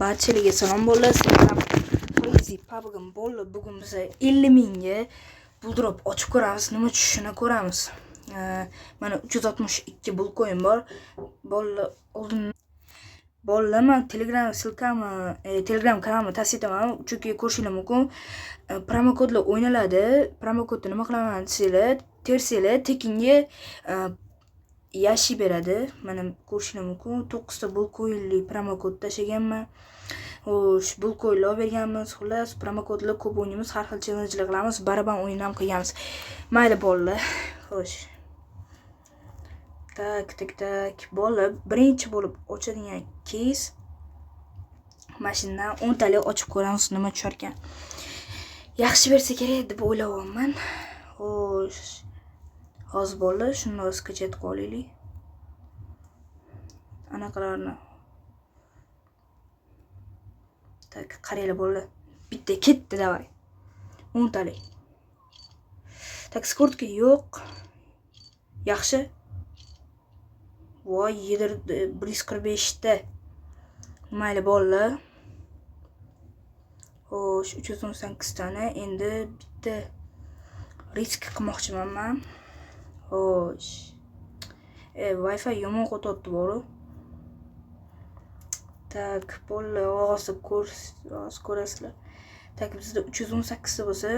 Barchalarga salom bo'ladi. Crazy PUBG bo'ldi. Bugun biz 50 mingga buldrop ochib ko'ramiz. Nima tushishini ko'ramiz. Mana 362 bul coin bor. Bolalar men Telegram kanalimni tavsiya etaman, chunki ko'rishingiz mumkin. Promo kodlar o'ynaladi. Promo kodni nima qilaman desanglar, tersanglar tekinga yashi beradi. Mana ko'rishingiz mumkin. 9 ta bul coinli promo kod tashlaganman. Xo'sh, bul coinlar olib berganmiz. Xullas, promo kodlar ko'p o'ynaymiz, har xil challenge'lar qilamiz, baraban o'yin ham qilganmiz. Mayli bolalar. Xo'sh. Tak. Bolalar, birinchi bo'lib ochadigan case mashinadan 10 talik ochib ko'ramiz, nima tushar ekan. Yaxshi bersa kerak deb o'ylayapman. Xo'sh. Hozir bolalar, shuni skachet qilib olaylik. Anaqalarni. Tak, qaranglar bolalar. Bitta ketdi, davay. 10 talik. Tak, skortka yo'q. Yaxshi. Voy, 145 ta. Mayli bolalar. Xo'sh, 318 tani. Endi bitta risk qilmoqchiman men. Xo'sh. Wi-Fi yomon qo'tyapti bor-ku. Tak, bolalar, og'asi ko'rasizlar. Tak, bizda 318 ta bo'lsa,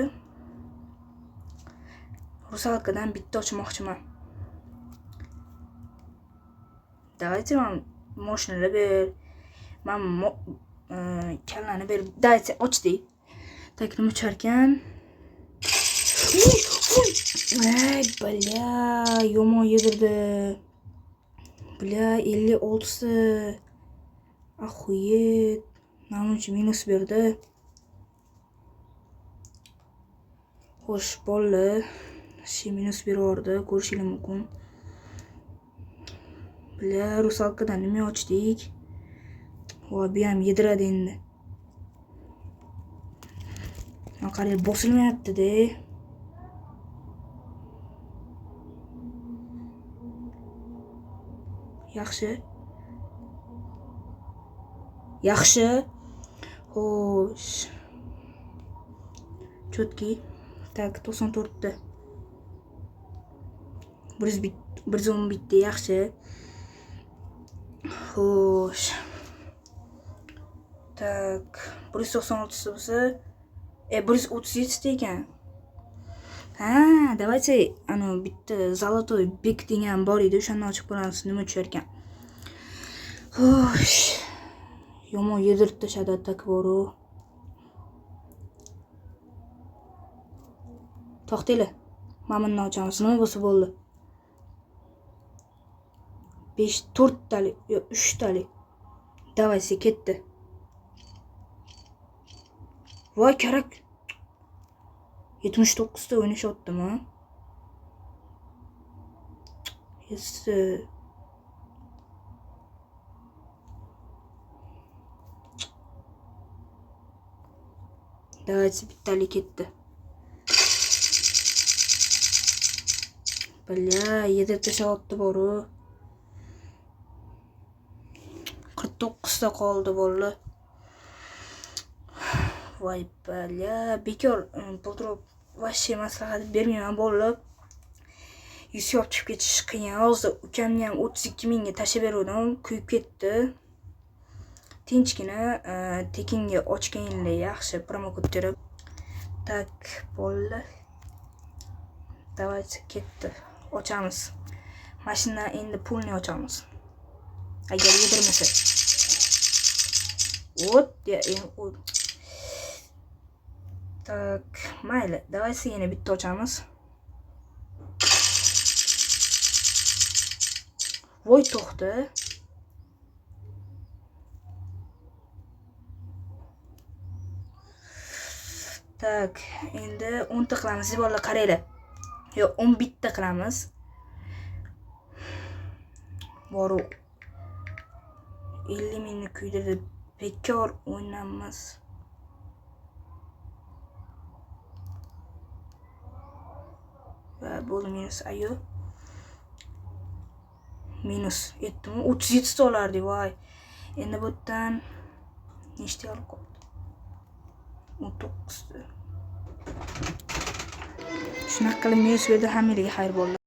rusalkadan bitta ochmoqchiman. Давайте вам moshinalar ber. Men kallani ber. Давайте ochdik. Tak, nima tushar ekan? Ey, bля, yomon yedirdi. Bля, 56 ta. Ахует. Namuncha minus berdi. Xo'sh, bolalar, minus berib ko'rishingiz mumkin. Bля, rusalkadan nima ochdik? Voy, bu ham yediradi endi. Qarang, bosilmayapti-da. Yaxshi. Xo'sh. Chotki. Tak, 94 ta. 111 ta yaxshi. Xo'sh. Tak, 196 bo'lsa, 137 ta ekan. Давайте bitta zolotoy bek degan bor edi, o'shani ochib ko'ramiz, nima tushar ekan. Xo'sh. Yomon yedirib tashladi tak bor-ku. To'xtanglar. Mana bundan ochamiz, nima bo'lsa bo'ldi. 4 talik, yo'q, 3 talik. Davaysi ketdi. Voy, kerak. 79 ta o'ynashyaptimi? Yes. Davaysi bittalik ketdi. Bля, yedirib tashlayapti bor-ku. 49 ta qoldi bolalar. Voy, bля, bekor buldrop вообще maslahat bermayman bolalar. Yuz yopib ketish qiyin. Hozir ukamni ham 32 mingga tashlab berdim, kuyib ketdi. Tinchgina tekinga ochganlar yaxshi, promo kod terib. Tak, bolalar. Давайте ketdi. Ochamiz. Mashina endi pulni ochamiz. Agar yedirmasa. Tak, mayli. Давайте yana bitta ochamiz. Voy, to'xta. Tak, endi 10 ta qilamiz, bolalar, qaranglar. Yo'q, 11 ta qilamiz. Boru 50 mingni kuydirib bekor o'ynamiz. Va bo'ldi, minus ayo. Minus etdimi? 37 ta olardi, voy. Endi bu yerdan Nechta olib qoldi? 19 ta. Shunaqa qilib men shu yerda hammalarga xayr bolalar.